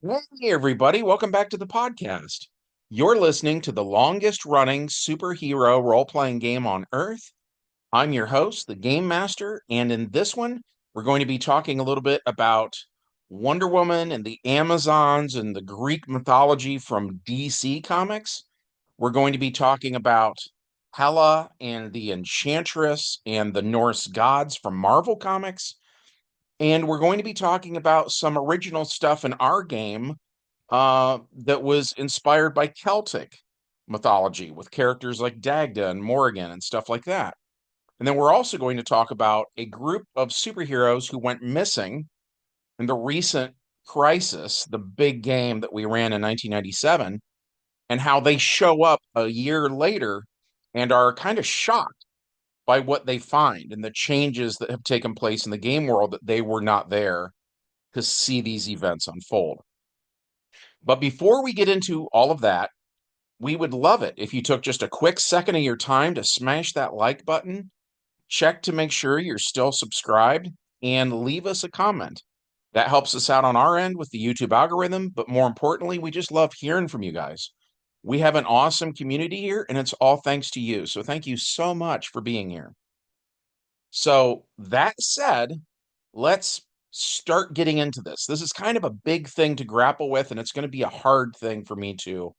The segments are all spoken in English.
Hey, everybody, welcome back to the podcast. You're listening to the longest running superhero role playing game on Earth. I'm your host, the Game Master, and in this one, we're going to be talking a little bit about Wonder Woman and the Amazons and the Greek mythology from DC Comics. We're going to be talking about Hela and the Enchantress and the Norse gods from Marvel Comics. And we're going to be talking about some original stuff in our game that was inspired by Celtic mythology with characters like Dagda and Morrigan and stuff like that. And then we're also going to talk about a group of superheroes who went missing in the recent crisis, the big game that we ran in 1997, and how they show up a year later and are kind of shocked by what they find and the changes that have taken place in the game world that they were not there to see these events unfold. But before we get into all of that, we would love it if you took just a quick second of your time to smash that like button, check to make sure you're still subscribed, and leave us a comment. That helps us out on our end with the YouTube algorithm, but more importantly, we just love hearing from you guys. We have an awesome community here, and it's all thanks to you. So thank you so much for being here. So, that said, let's start getting into this. This is kind of a big thing to grapple with, and it's going to be a hard thing for me to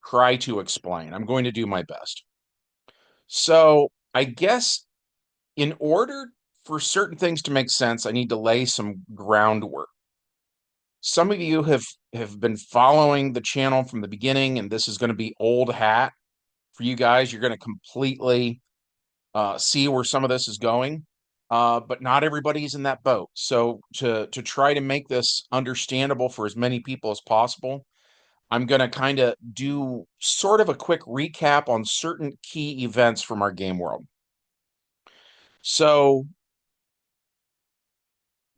try to explain. I'm going to do my best. So, I guess in order for certain things to make sense, I need to lay some groundwork. Some of you have been following the channel from the beginning, and this is going to be old hat for you guys. You're going to completely see where some of this is going, but not everybody's in that boat. So to try to make this understandable for as many people as possible, I'm going to kind of do sort of a quick recap on certain key events from our game world. So,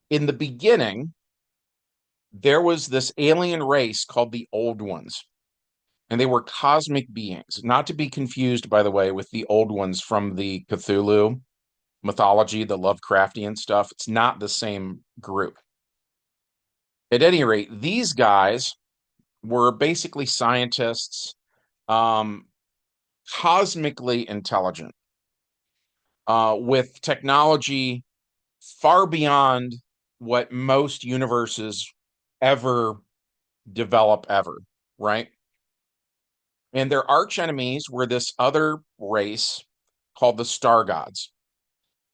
in the beginning, there was this alien race called the Old Ones, and they were cosmic beings, not to be confused, by the way, with the Old Ones from the Cthulhu mythology, the Lovecraftian stuff. It's not the same group. At any rate, these guys were basically scientists, um, cosmically intelligent, with technology far beyond what most universes ever develop ever, right? And their arch enemies were this other race called the Star Gods.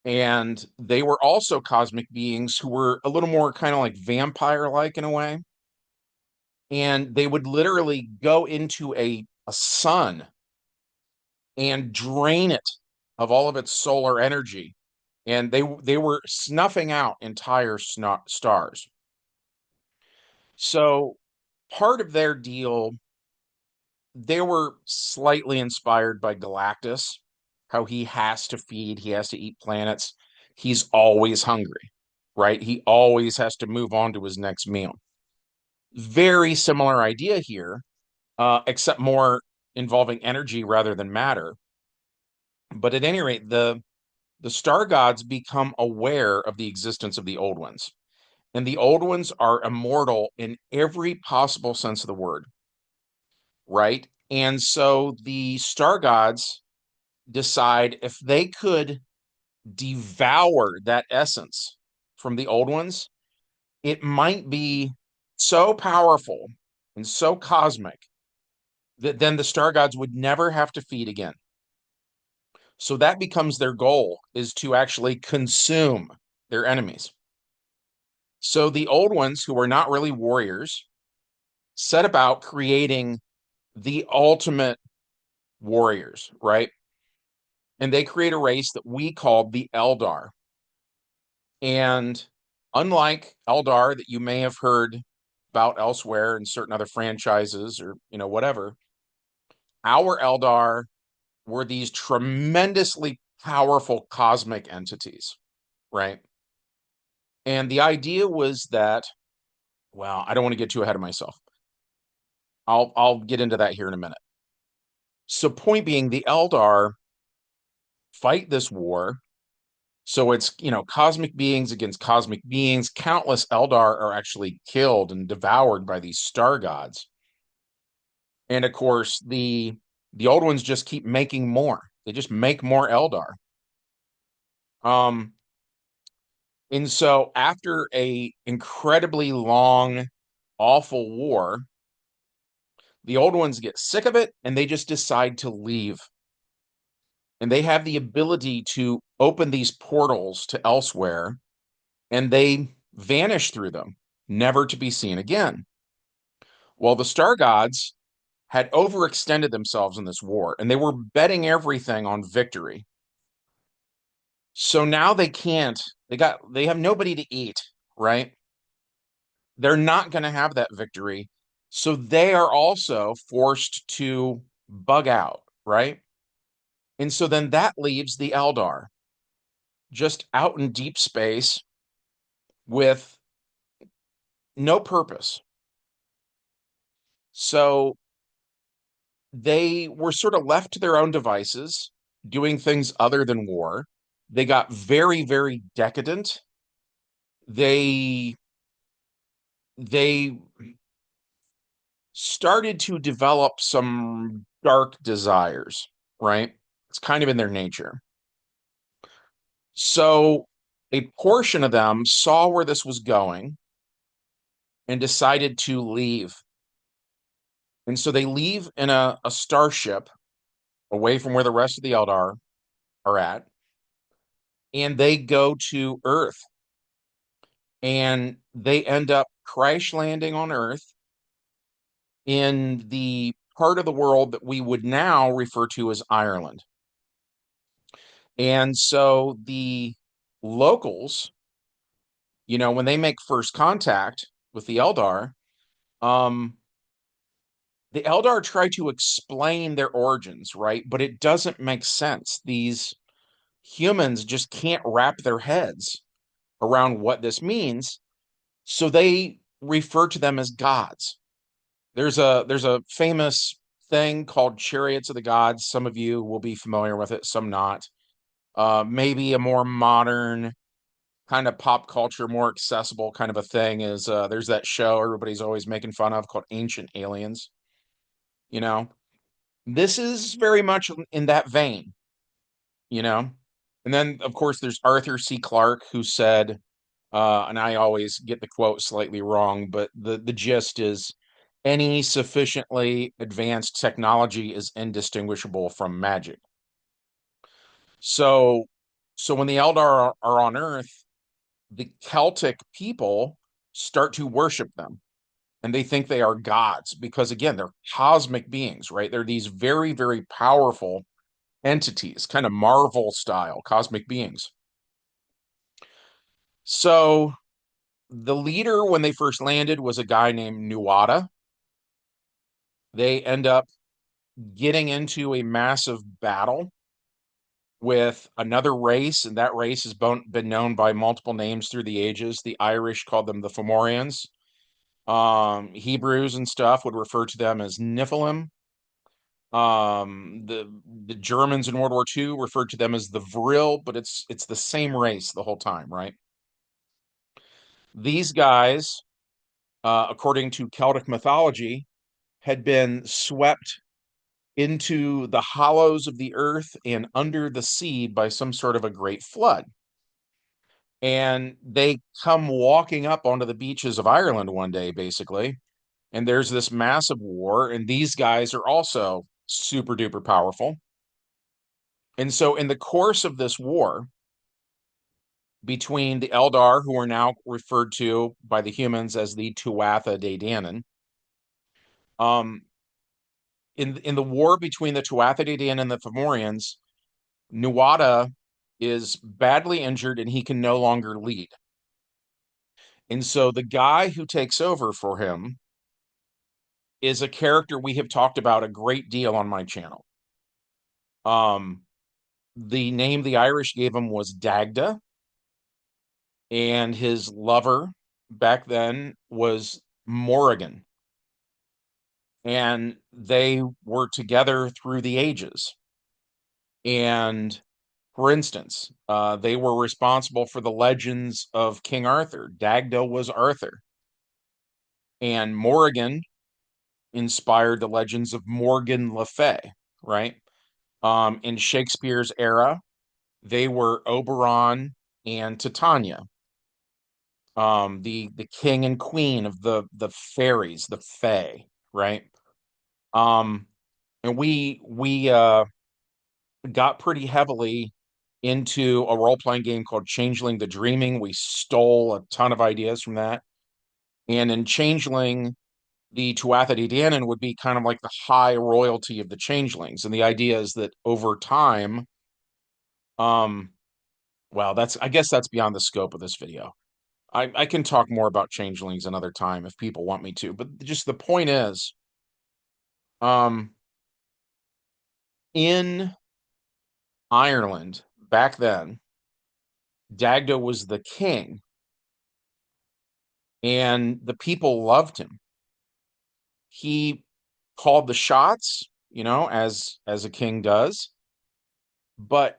And they were also cosmic beings who were a little more kind of like vampire like in a way. And they would literally go into a sun and drain it of all of its solar energy. And they were snuffing out entire stars. So part of their deal, they were slightly inspired by Galactus, how he has to feed, he has to eat planets. He's always hungry, right? He always has to move on to his next meal. Very similar idea here, except more involving energy rather than matter. But at any rate, the star gods become aware of the existence of the old ones. And the old ones are immortal in every possible sense of the word, right? And so the star gods decide if they could devour that essence from the old ones, it might be so powerful and so cosmic that then the star gods would never have to feed again. So that becomes their goal, is to actually consume their enemies. So the old ones, who are not really warriors, set about creating the ultimate warriors, right? And they create a race that we called the Eldar. And unlike Eldar that you may have heard about elsewhere in certain other franchises or, whatever, our Eldar were these tremendously powerful cosmic entities, right? And the idea was that, well, I don't want to get too ahead of myself. I'll get into that here in a minute. So point being, the Eldar fight this war So it's, cosmic beings against cosmic beings. Countless Eldar are actually killed and devoured by these star gods. And of course, the old ones just keep making more. They just make more Eldar. Um, and so after a incredibly long, awful war, the old ones get sick of it and they just decide to leave. And they have the ability to open these portals to elsewhere, and they vanish through them, never to be seen again. Well, the star gods had overextended themselves in this war, and they were betting everything on victory. So now they can't, they have nobody to eat, right? They're not going to have that victory. So they are also forced to bug out, right? And so then that leaves the Eldar just out in deep space with no purpose. So they were sort of left to their own devices, doing things other than war. They got very, very decadent. They they started to develop some dark desires, right? It's kind of in their nature. So a portion of them saw where this was going and decided to leave. And so they leave in a starship away from where the rest of the Eldar are at, and they go to Earth. And they end up crash landing on Earth in the part of the world that we would now refer to as Ireland. And so the locals, when they make first contact with um, the Eldar try to explain their origins, right? But it doesn't make sense. These humans just can't wrap their heads around what this means. So they refer to them as gods. There's a famous thing called Chariots of the Gods. Some of you will be familiar with it, some not. Maybe a more modern kind of pop culture, more accessible kind of a thing is there's that show everybody's always making fun of called Ancient Aliens. You know, this is very much in that vein. You know, and then of course there's Arthur C. Clarke who said, and I always get the quote slightly wrong, but the gist is any sufficiently advanced technology is indistinguishable from magic. So, so when the Eldar are on Earth, the Celtic people start to worship them, and they think they are gods because, again, they're cosmic beings, right? They're these very, very powerful entities, kind of Marvel style cosmic beings. So the leader when they first landed was a guy named Nuada. They end up getting into a massive battle with another race, and that race has been known by multiple names through the ages. The Irish called them the Fomorians. Hebrews and stuff would refer to them as Nephilim. The Germans in World War II referred to them as the Vril, but it's the same race the whole time, right? These guys, according to Celtic mythology, had been swept into the hollows of the earth and under the sea by some sort of a great flood. And they come walking up onto the beaches of Ireland one day, basically. And there's this massive war, and these guys are also super duper powerful. And so, in the course of this war between the Eldar, who are now referred to by the humans as the Tuatha De Danann, um, in the war between the Tuatha De Danann and the Fomorians, Nuada is badly injured and he can no longer lead. And so the guy who takes over for him is a character we have talked about a great deal on my channel. Um, the name the Irish gave him was Dagda, and his lover back then was Morrigan. And they were together through the ages. And For instance, they were responsible for the legends of King Arthur. Dagda was Arthur, and Morrigan inspired the legends of Morgan Le Fay, right? In Shakespeare's era, they were Oberon and Titania, the king and queen of the fairies, the Fae, right? Um, and we got pretty heavily into a role-playing game called Changeling the Dreaming. We stole a ton of ideas from that. And in Changeling, the Tuatha De Danann would be kind of like the high royalty of the changelings. And the idea is that over time, um, well, that's I guess that's beyond the scope of this video. I can talk more about changelings another time if people want me to, but just the point is, um, in Ireland back then, Dagda was the king, and the people loved him. He called the shots, as a king does, but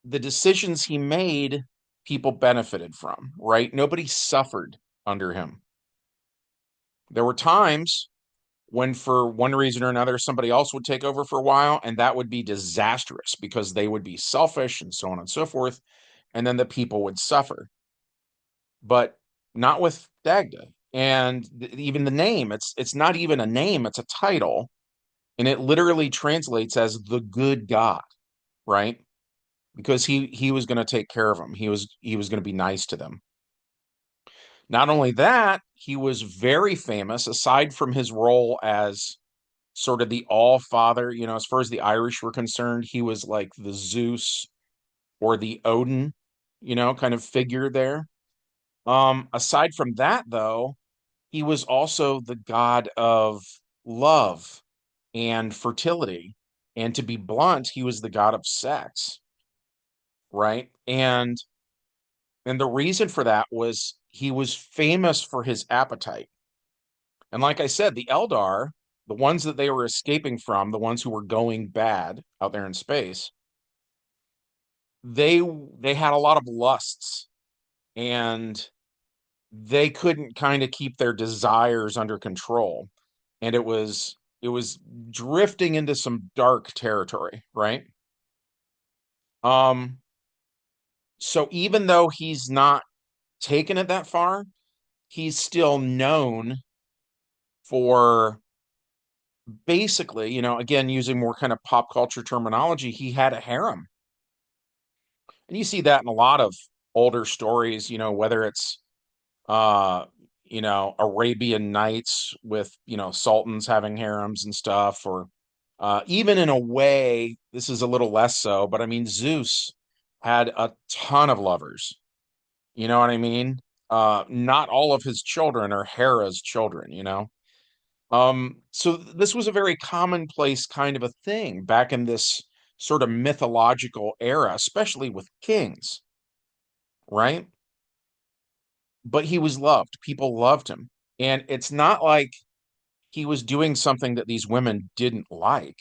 the decisions he made, people benefited from, right? Nobody suffered under him. There were times when, for one reason or another, somebody else would take over for a while, and that would be disastrous because they would be selfish and so on and so forth, and then the people would suffer. But not with Dagda. And even the name, it's not even a name, it's a title, and it literally translates as the good God, right? Because he was going to take care of them. He was going to be nice to them. Not only that, he was very famous aside from his role as sort of the all father, as far as the Irish were concerned, he was like the Zeus or the Odin, kind of figure there. Aside from that though, he was also the god of love and fertility. And to be blunt, he was the god of sex, right? And the reason for that was he was famous for his appetite. And like I said, the Eldar, the ones that they were escaping from, the ones who were going bad out there in space, they had a lot of lusts, and they couldn't kind of keep their desires under control. And it was drifting into some dark territory, right? Um, so even though he's not taken it that far, he's still known for basically, again, using more kind of pop culture terminology, he had a harem. And you see that in a lot of older stories, whether it's Arabian Nights with, sultans having harems and stuff, or even in a way, this is a little less so, but I mean, Zeus had a ton of lovers. You know what I mean? Not all of his children are Hera's children. So this was a very commonplace kind of a thing back in this sort of mythological era, especially with kings, right? But he was loved. People loved him. And it's not like he was doing something that these women didn't like.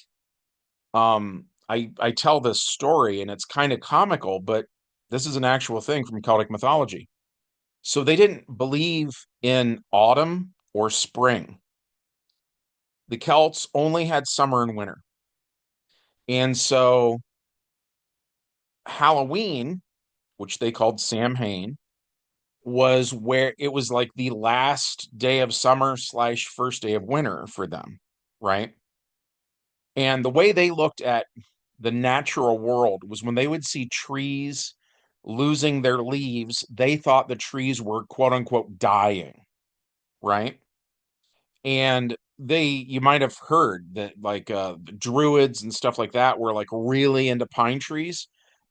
I tell this story and it's kind of comical, but this is an actual thing from Celtic mythology. So they didn't believe in autumn or spring. The Celts only had summer and winter. And so Halloween, which they called Samhain, was where it was like the last day of summer slash first day of winter for them, right? And the way they looked at the natural world was when they would see trees losing their leaves, they thought the trees were quote unquote dying, right? And you might have heard that like the druids and stuff like that were like really into pine trees.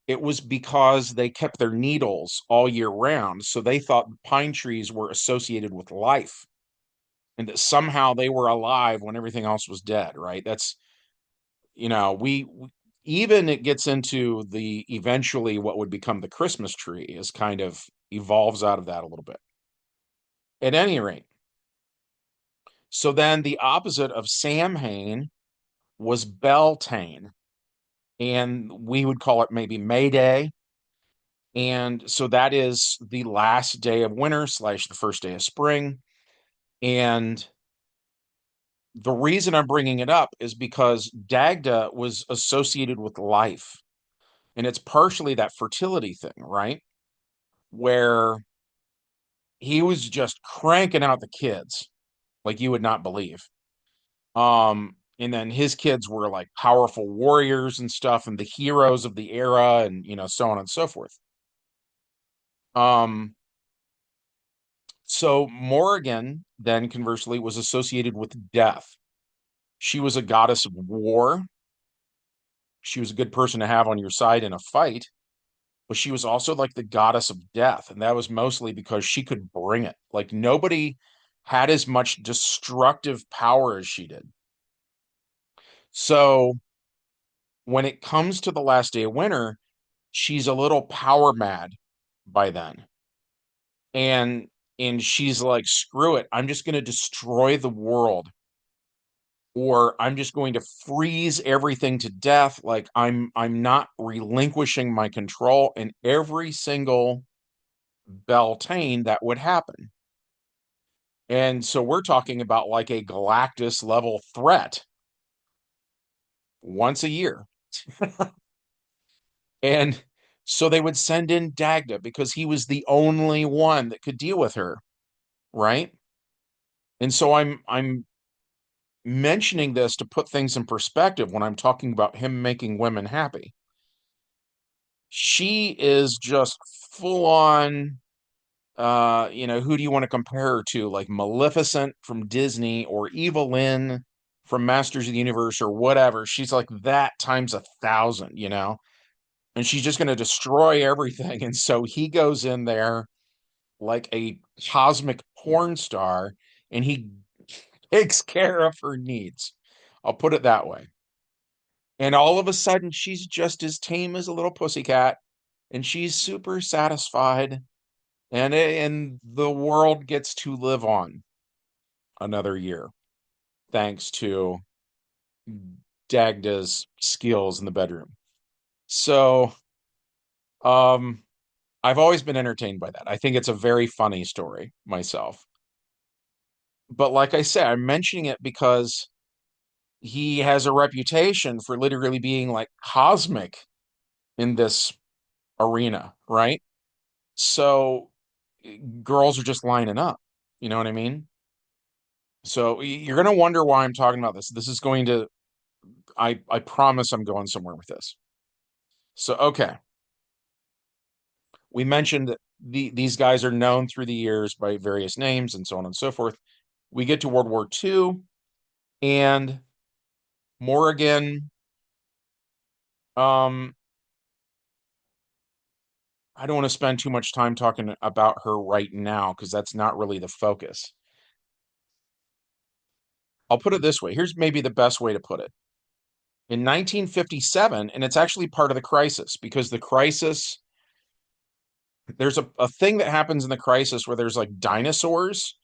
It was because they kept their needles all year round, so they thought pine trees were associated with life and that somehow they were alive when everything else was dead, right? That's we even it gets into the eventually what would become the Christmas tree is kind of evolves out of that a little bit. At any rate, so then the opposite of Samhain was Beltane. and we would call it maybe May Day. And so that is the last day of winter slash the first day of spring. And the reason I'm bringing it up is because Dagda was associated with life. And it's partially that fertility thing, right? Where he was just cranking out the kids like you would not believe. And then his kids were like powerful warriors and stuff and the heroes of the era and so on and so forth. Um, so Morrigan then conversely was associated with death. She was a goddess of war. She was a good person to have on your side in a fight, but she was also like the goddess of death, and that was mostly because she could bring it. Like nobody had as much destructive power as she did. So when it comes to the last day of winter, she's a little power mad by then. And she's like, screw it, I'm just going to destroy the world, or I'm just going to freeze everything to death. Like I'm not relinquishing my control. And every single Beltane that would happen. And so we're talking about like a Galactus level threat once a year. And so they would send in Dagda because he was the only one that could deal with her, right? And so I'm mentioning this to put things in perspective when I'm talking about him making women happy. She is just full on who do you want to compare her to? Like Maleficent from Disney or Evelyn from Masters of the Universe or whatever. She's like that times 1,000. And she's just going to destroy everything. And so he goes in there like a cosmic porn star and he takes care of her needs. I'll put it that way. And all of a sudden, she's just as tame as a little pussycat and she's super satisfied. And the world gets to live on another year thanks to Dagda's skills in the bedroom. So, um, I've always been entertained by that. I think it's a very funny story myself. But like I said, I'm mentioning it because he has a reputation for literally being like cosmic in this arena, right? So girls are just lining up. You know what I mean? So you're going to wonder why I'm talking about this. This is going to, I promise I'm going somewhere with this. So, okay. We mentioned that these guys are known through the years by various names and so on and so forth. We get to World War II, and Morrigan, um, I don't want to spend too much time talking about her right now because that's not really the focus. I'll put it this way. Here's maybe the best way to put it. In 1957, and it's actually part of the crisis because the crisis, there's a thing that happens in the crisis where there's like dinosaurs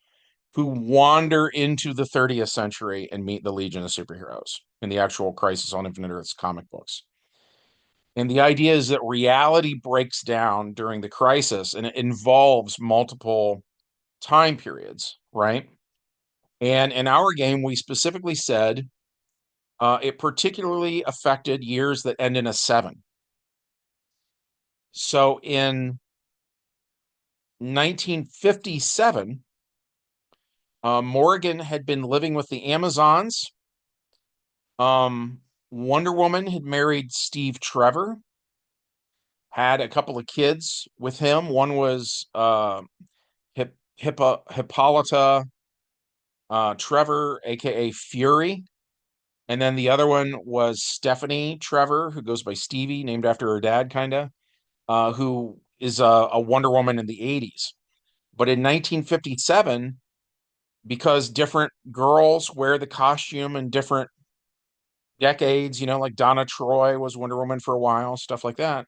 who wander into the 30th century and meet the Legion of Superheroes in the actual Crisis on Infinite Earths comic books. And the idea is that reality breaks down during the crisis and it involves multiple time periods, right? And in our game, we specifically said it particularly affected years that end in a seven. So in 1957, Morrigan had been living with the Amazons. Wonder Woman had married Steve Trevor, had a couple of kids with him. One was Hippolyta Trevor, aka Fury, and then the other one was Stephanie Trevor, who goes by Stevie, named after her dad, kind of, who is a Wonder Woman in the 80s. But in 1957, because different girls wear the costume in different decades, like Donna Troy was Wonder Woman for a while, stuff like that.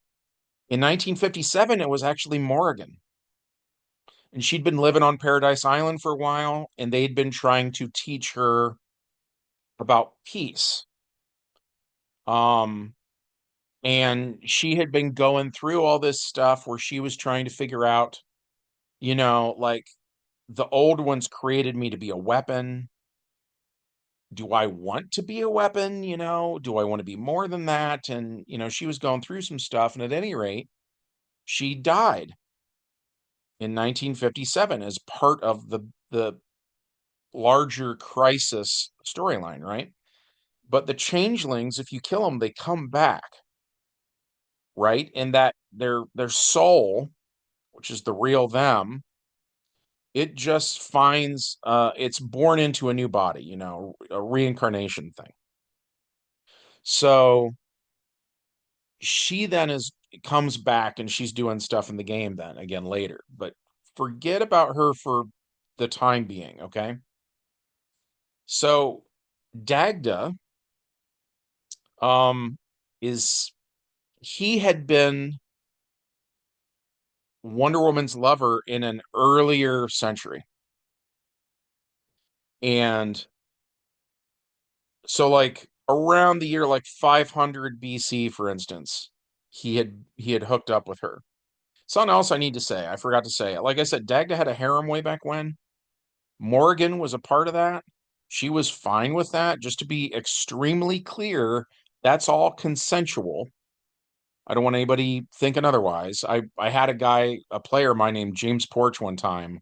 In 1957, it was actually Morrigan. And she'd been living on Paradise Island for a while, and they'd been trying to teach her about peace. Um, And she had been going through all this stuff where she was trying to figure out, like the old ones created me to be a weapon. Do I want to be a weapon? Do I want to be more than that? And, she was going through some stuff. And at any rate, she died in 1957 as part of the larger crisis storyline, right? But the changelings, if you kill them, they come back, right? And that their soul, which is the real them, it just finds it's born into a new body, a reincarnation thing. So she then comes back and she's doing stuff in the game then again later. But forget about her for the time being, okay? So Dagda um is he had been Wonder Woman's lover in an earlier century. And so like around the year like 500 BC, for instance, he had hooked up with her. Something else I need to say, I forgot to say it. Like I said, Dagda had a harem way back when. Morgan was a part of that. She was fine with that. Just to be extremely clear, that's all consensual. I don't want anybody thinking otherwise. I had a player of mine named James Porch one time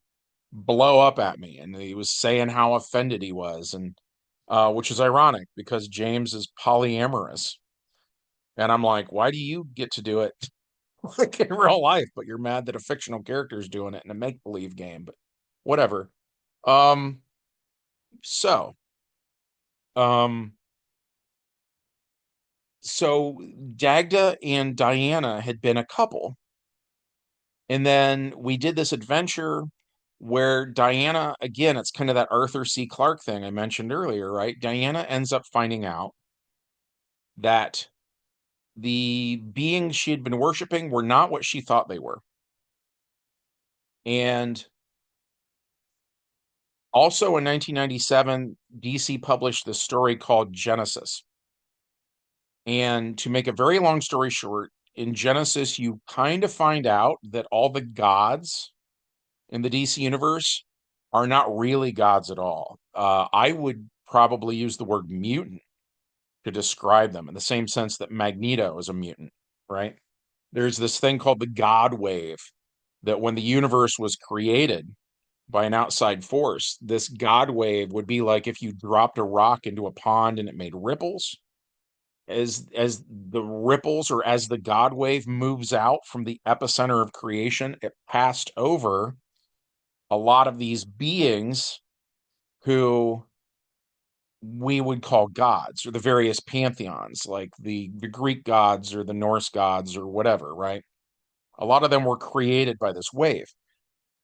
blow up at me, and he was saying how offended he was, and which is ironic because James is polyamorous. And I'm like, why do you get to do it like in real life, but you're mad that a fictional character is doing it in a make-believe game? But whatever. Um, so, um, so Dagda and Diana had been a couple, and then we did this adventure where Diana, again, it's kind of that Arthur C. Clarke thing I mentioned earlier, right? Diana ends up finding out that the beings she had been worshiping were not what she thought they were. And also in 1997, DC published this story called Genesis. And to make a very long story short, in Genesis, you kind of find out that all the gods in the DC universe are not really gods at all. I would probably use the word mutant to describe them in the same sense that Magneto is a mutant, right? There's this thing called the God wave that when the universe was created by an outside force, this God wave would be like if you dropped a rock into a pond and it made ripples. As the ripples or as the God wave moves out from the epicenter of creation, it passed over a lot of these beings who we would call gods or the various pantheons, like the Greek gods or the Norse gods or whatever, right? A lot of them were created by this wave.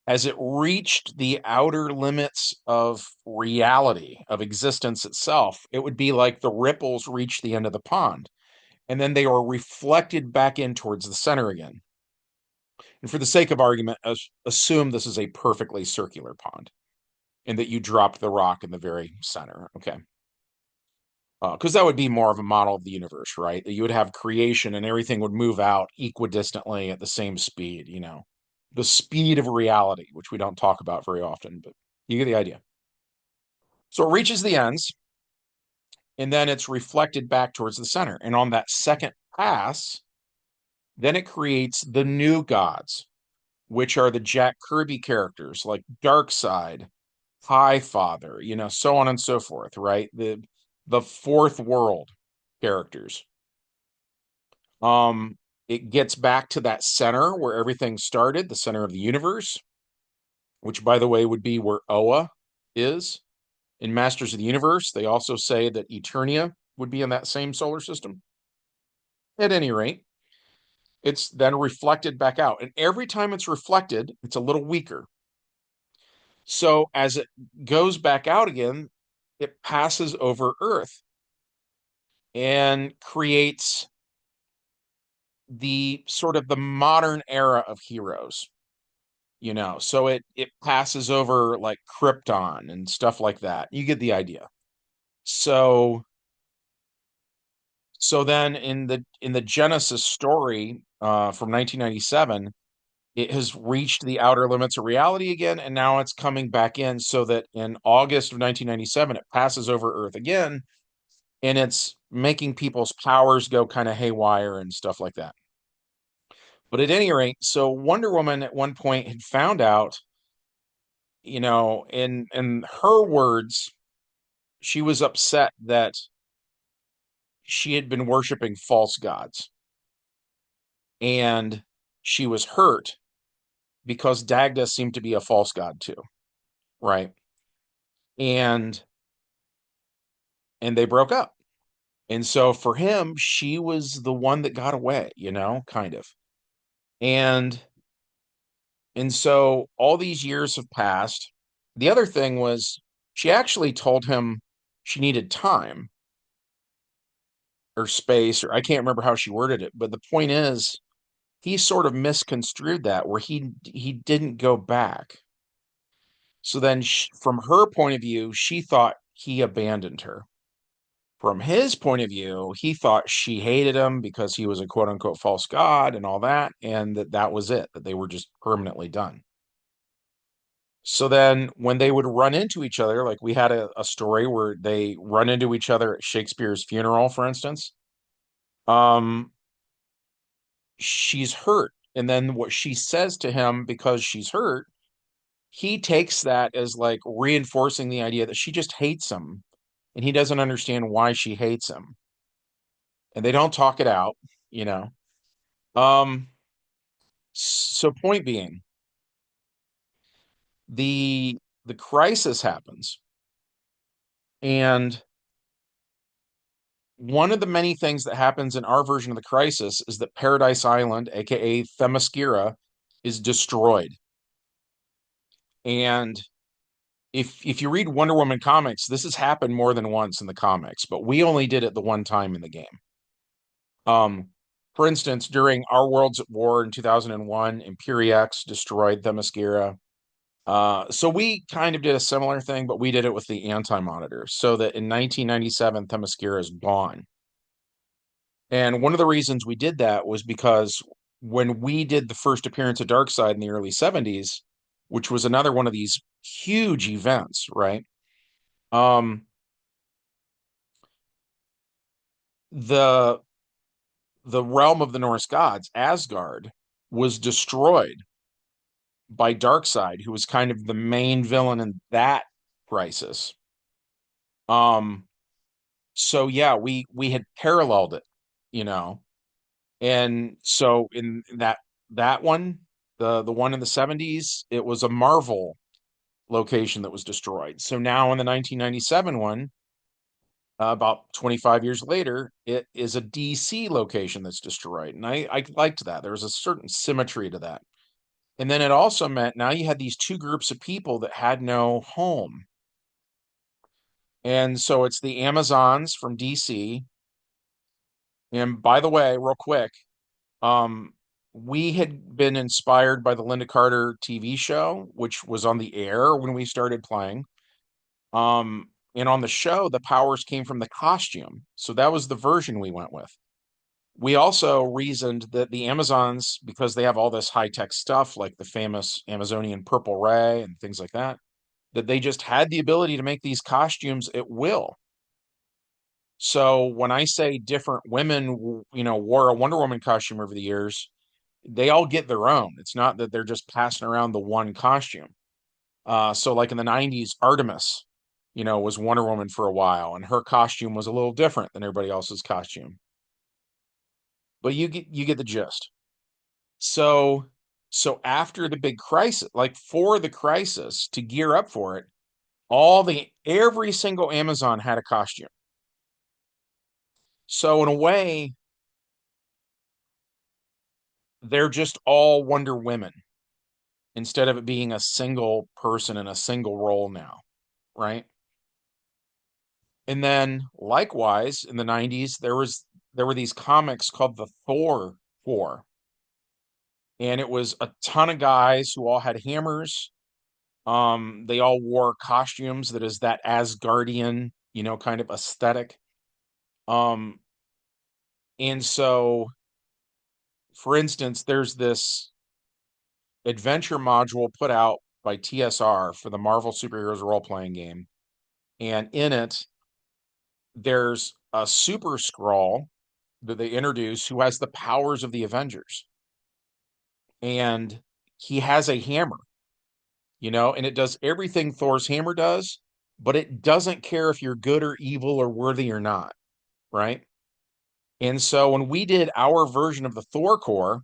As it reached the outer limits of reality, of existence itself, it would be like the ripples reached the end of the pond, and then they were reflected back in towards the center again. And for the sake of argument, assume this is a perfectly circular pond and that you dropped the rock in the very center. Okay. Because that would be more of a model of the universe, right? That you would have creation and everything would move out equidistantly at the same speed, the speed of reality, which we don't talk about very often, but you get the idea. So it reaches the ends and then it's reflected back towards the center. And on that second pass, then it creates the new gods, which are the Jack Kirby characters like Darkseid, High Father, so on and so forth, right? The fourth world characters. Um, it gets back to that center where everything started, the center of the universe, which by the way would be where Oa is. In Masters of the Universe, they also say that Eternia would be in that same solar system. At any rate, it's then reflected back out. And every time it's reflected, it's a little weaker. So as it goes back out again, it passes over Earth and creates the sort of the modern era of heroes, so it passes over like Krypton and stuff like that. You get the idea. So So then in the Genesis story from 1997, it has reached the outer limits of reality again, and now it's coming back in so that in August of 1997, it passes over Earth again, and it's making people's powers go kind of haywire and stuff like that. But at any rate, so Wonder Woman at one point had found out, in her words, she was upset that she had been worshiping false gods, and she was hurt because Dagda seemed to be a false god too, right? And they broke up. And so for him, she was the one that got away, kind of. And so all these years have passed. The other thing was she actually told him she needed time or space, or I can't remember how she worded it, but the point is he sort of misconstrued that where he didn't go back. So then from her point of view, she thought he abandoned her. From his point of view, he thought she hated him because he was a quote unquote false god and all that, and that was it, that they were just permanently done. So then when they would run into each other, like we had a story where they run into each other at Shakespeare's funeral, for instance, um, she's hurt. And then what she says to him because she's hurt, he takes that as like reinforcing the idea that she just hates him and he doesn't understand why she hates him. And they don't talk it out, you know. Um, so point being, the crisis happens, and one of the many things that happens in our version of the crisis is that Paradise Island, aka Themyscira, is destroyed. And if you read Wonder Woman comics, this has happened more than once in the comics, but we only did it the one time in the game. Um, for instance, during Our Worlds at War in 2001, Imperiex destroyed Themyscira. So we kind of did a similar thing, but we did it with the anti-monitor, so that in 1997, Themyscira is gone. And one of the reasons we did that was because when we did the first appearance of Darkseid in the early 70s, which was another one of these huge events, right? Um, the the realm of the Norse gods, Asgard, was destroyed by Darkseid, who was kind of the main villain in that crisis. Um, so yeah, we had paralleled it, you know. And so in that one, the one in the 70s, it was a Marvel location that was destroyed. So now in the 1997 one, about 25 years later, it is a DC location that's destroyed. And I liked that. There was a certain symmetry to that. And then it also meant now you had these two groups of people that had no home. And so it's the Amazons from DC. And by the way, real quick, um, we had been inspired by the Linda Carter TV show, which was on the air when we started playing. And on the show, the powers came from the costume. So that was the version we went with. We also reasoned that the Amazons, because they have all this high-tech stuff like the famous Amazonian purple ray and things like that they just had the ability to make these costumes at will. So when I say different women, wore a Wonder Woman costume over the years, they all get their own. It's not that they're just passing around the one costume. So like in the 90s, Artemis, was Wonder Woman for a while, and her costume was a little different than everybody else's costume. But you get the gist. So after the big crisis, like for the crisis to gear up for it, every single Amazon had a costume. So in a way, they're just all Wonder Women instead of it being a single person in a single role now, right? And then likewise in the 90s there were these comics called the Thor War. And it was a ton of guys who all had hammers. They all wore costumes that is that Asgardian, kind of aesthetic. Um And so, for instance, there's this adventure module put out by TSR for the Marvel Superheroes role-playing game. And in it, there's a super scroll that they introduce who has the powers of the Avengers. And he has a hammer, and it does everything Thor's hammer does, but it doesn't care if you're good or evil or worthy or not, right? And so when we did our version of the Thor core,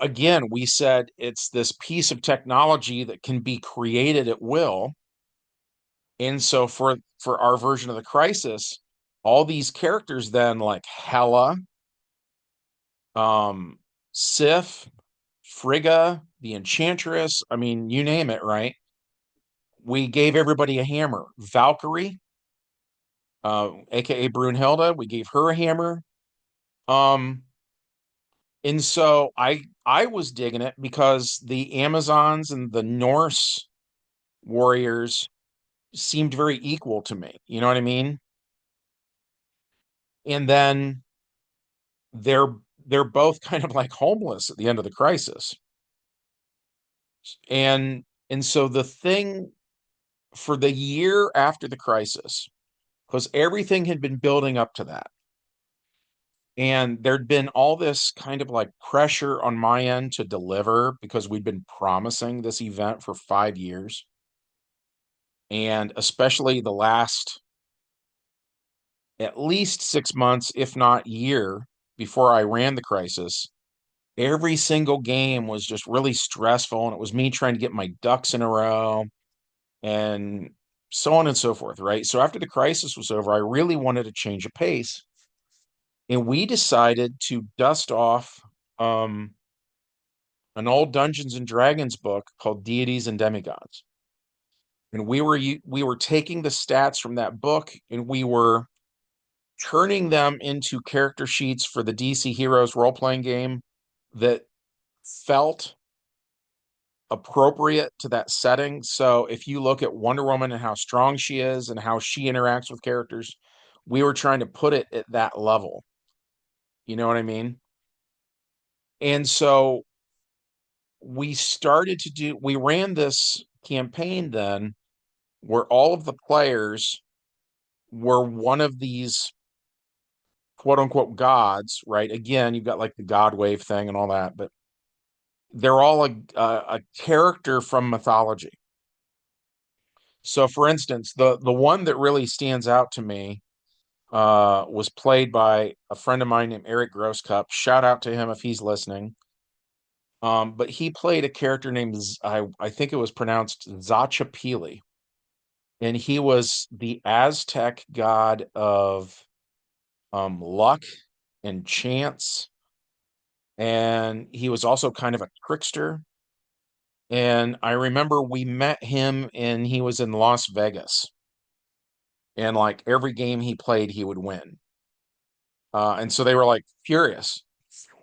again, we said it's this piece of technology that can be created at will. And so for our version of the Crisis, all these characters then like Hela, um, Sif, Frigga, the Enchantress, I mean, you name it, right? We gave everybody a hammer. Valkyrie, aka Brunhilde, we gave her a hammer. Um, and so I was digging it because the Amazons and the Norse warriors seemed very equal to me. You know what I mean? And then they're they're both kind of like homeless at the end of the Crisis. And so the thing for the year after the Crisis, because everything had been building up to that. And there'd been all this kind of like pressure on my end to deliver because we'd been promising this event for 5 years. And especially the last at least 6 months, if not year, before I ran the Crisis, every single game was just really stressful. And it was me trying to get my ducks in a row and so on and so forth, right? So after the Crisis was over, I really wanted to change a pace. And we decided to dust off um, an old Dungeons and Dragons book called Deities and Demigods. And we were taking the stats from that book and we were turning them into character sheets for the DC Heroes role-playing game that felt appropriate to that setting. So if you look at Wonder Woman and how strong she is and how she interacts with characters, we were trying to put it at that level. You know what I mean? And so we ran this campaign then where all of the players were one of these quote unquote gods, right? Again, you've got like the god wave thing and all that, but they're all a character from mythology. So, for instance, the one that really stands out to me was played by a friend of mine named Eric Grosscup. Shout out to him if he's listening. But he played a character named I think it was pronounced Zachapili, and he was the Aztec god of luck and chance, and he was also kind of a trickster. And I remember we met him and he was in Las Vegas, and like every game he played, he would win. And so they were like furious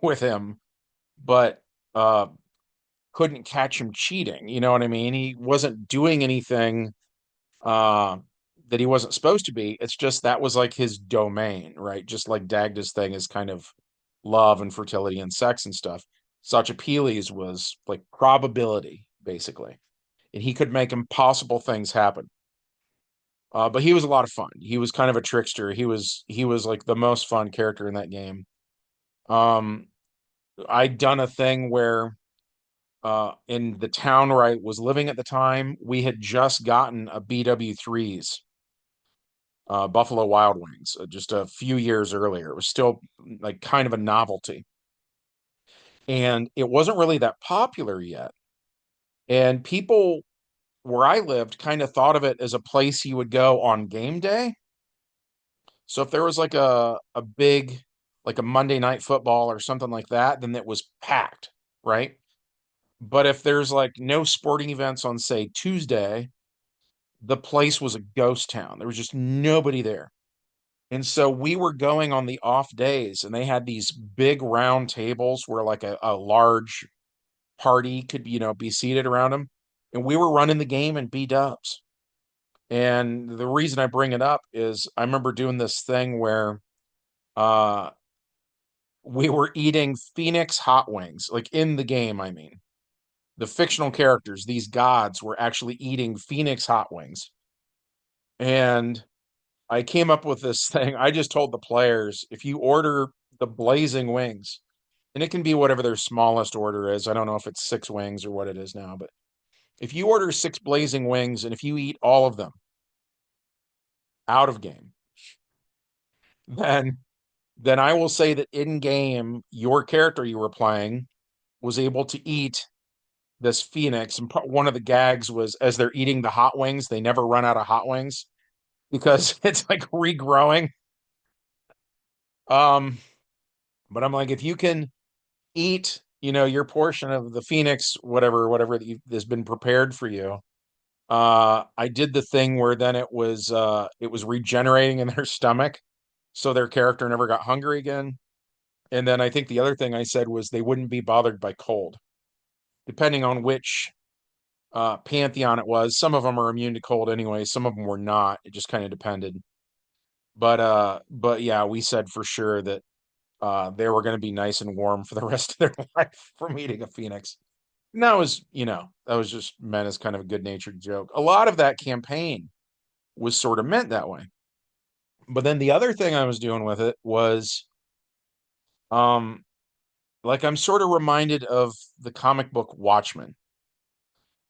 with him, but uh, couldn't catch him cheating. You know what I mean? He wasn't doing anything uh, that he wasn't supposed to be. It's just that was like his domain, right? Just like Dagda's thing is kind of love and fertility and sex and stuff. Sachapeely's was like probability, basically. And he could make impossible things happen. But he was a lot of fun. He was kind of a trickster. He was like the most fun character in that game. Um, I'd done a thing where in the town where I was living at the time, we had just gotten a BW3s, Buffalo Wild Wings, just a few years earlier. It was still like kind of a novelty. And it wasn't really that popular yet. And people where I lived kind of thought of it as a place you would go on game day. So if there was like a big like a Monday night football or something like that, then it was packed, right? But if there's like no sporting events on say Tuesday, the place was a ghost town. There was just nobody there. And so we were going on the off days and they had these big round tables where like a large party could, be seated around them. And we were running the game in B dubs. And the reason I bring it up is I remember doing this thing where uh, we were eating Phoenix hot wings, like in the game, I mean. The fictional characters, these gods, were actually eating Phoenix hot wings. And I came up with this thing. I just told the players, if you order the blazing wings, and it can be whatever their smallest order is. I don't know if it's 6 wings or what it is now, but if you order 6 blazing wings and if you eat all of them out of game, then then I will say that in game, your character you were playing was able to eat this phoenix. And one of the gags was as they're eating the hot wings, they never run out of hot wings because it's like regrowing. Um, but I'm like, if you can eat, your portion of the phoenix, whatever that has been prepared for you. I did the thing where then it was regenerating in their stomach, so their character never got hungry again. And then I think the other thing I said was they wouldn't be bothered by cold, depending on which pantheon it was. Some of them are immune to cold anyway. Some of them were not. It just kind of depended. But yeah, we said for sure that they were going to be nice and warm for the rest of their life from eating a phoenix. And that was just meant as kind of a good-natured joke. A lot of that campaign was sort of meant that way. But then the other thing I was doing with it was, um, like I'm sort of reminded of the comic book Watchmen.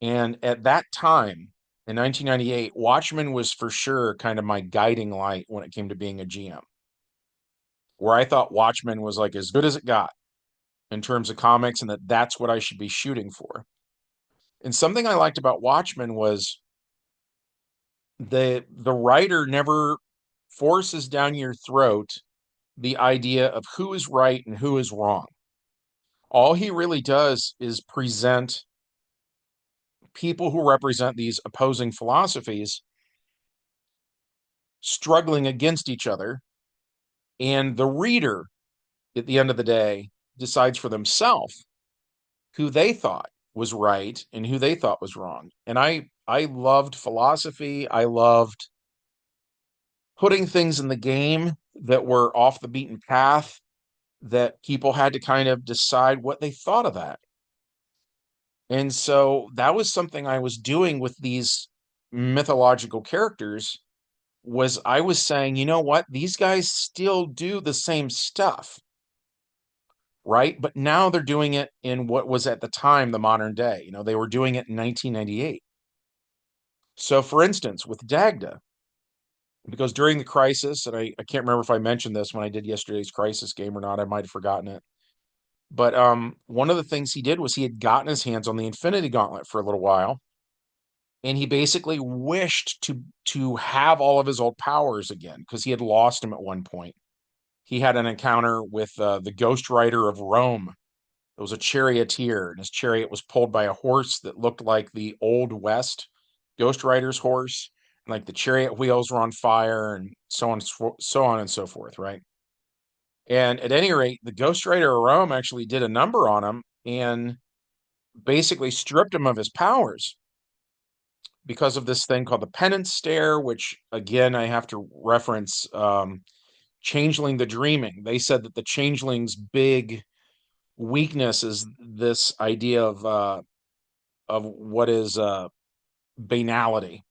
And at that time, in 1998, Watchmen was for sure kind of my guiding light when it came to being a GM, where I thought Watchmen was like as good as it got in terms of comics and that's what I should be shooting for. And something I liked about Watchmen was the writer never forces down your throat the idea of who is right and who is wrong. All he really does is present people who represent these opposing philosophies struggling against each other, and the reader at the end of the day decides for themselves who they thought was right and who they thought was wrong. And I loved philosophy. I loved putting things in the game that were off the beaten path, that people had to kind of decide what they thought of that. And so that was something I was doing with these mythological characters, was I was saying, you know what? These guys still do the same stuff, right? But now they're doing it in what was at the time the modern day. They were doing it in 1998. So for instance, with Dagda, because during the crisis, and I can't remember if I mentioned this when I did yesterday's crisis game or not, I might have forgotten it. But one of the things he did was he had gotten his hands on the Infinity Gauntlet for a little while, and he basically wished to have all of his old powers again because he had lost them at one point. He had an encounter with the Ghost Rider of Rome. It was a charioteer, and his chariot was pulled by a horse that looked like the Old West Ghost Rider's horse. And like the chariot wheels were on fire, and so on and so forth, right? And at any rate, the Ghost Rider of Rome actually did a number on him and basically stripped him of his powers because of this thing called the penance stare, which again I have to reference Changeling the Dreaming. They said that the Changeling's big weakness is this idea of what is banality,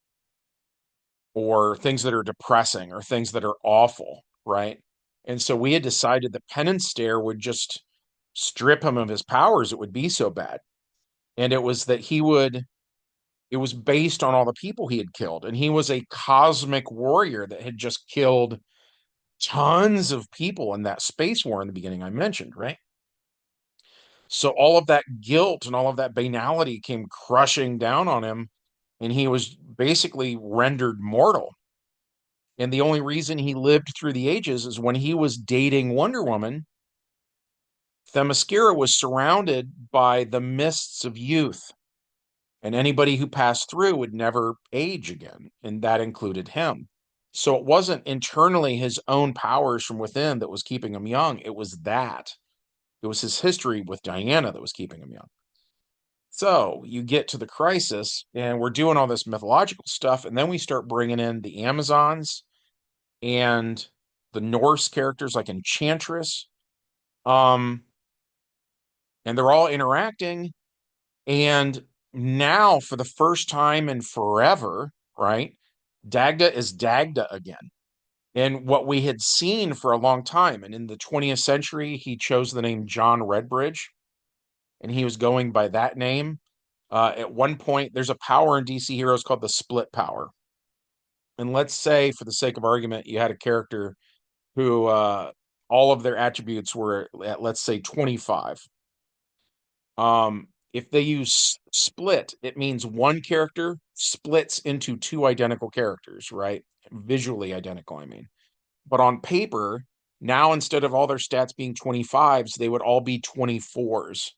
or things that are depressing, or things that are awful, right? And so we had decided the penance stare would just strip him of his powers. It would be so bad. And it was based on all the people he had killed. And he was a cosmic warrior that had just killed tons of people in that space war in the beginning I mentioned, right? So all of that guilt and all of that banality came crushing down on him, and he was basically rendered mortal. And the only reason he lived through the ages is when he was dating Wonder Woman, Themyscira was surrounded by the mists of youth, and anybody who passed through would never age again, and that included him. So it wasn't internally his own powers from within that was keeping him young. It was his history with Diana that was keeping him young. So you get to the crisis, and we're doing all this mythological stuff, and then we start bringing in the Amazons and the Norse characters like Enchantress. Um, and they're all interacting. And now, for the first time in forever, right, Dagda is Dagda again. And what we had seen for a long time, and in the 20th century, he chose the name John Redbridge, and he was going by that name. At one point, there's a power in DC Heroes called the Split Power. And let's say, for the sake of argument, you had a character who all of their attributes were at, let's say, 25. If they use split, it means one character splits into two identical characters, right? Visually identical, I mean. But on paper, now instead of all their stats being 25s, they would all be 24s.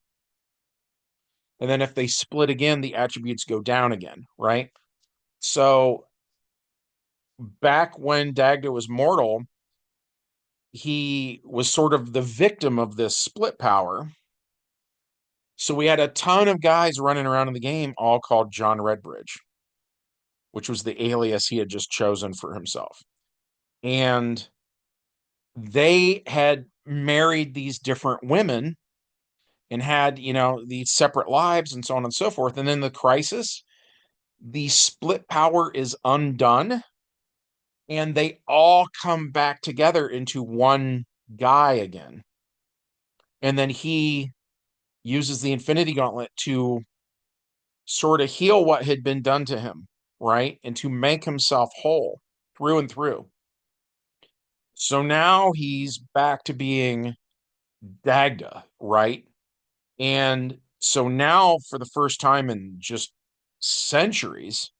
And then if they split again, the attributes go down again, right? So back when Dagda was mortal, he was sort of the victim of this split power. So we had a ton of guys running around in the game, all called John Redbridge, which was the alias he had just chosen for himself. And they had married these different women and had, these separate lives and so on and so forth. And then the crisis, the split power is undone and they all come back together into one guy again. And then he uses the Infinity Gauntlet to sort of heal what had been done to him, right? And to make himself whole through and through. So now he's back to being Dagda, right? And so now, for the first time in just centuries,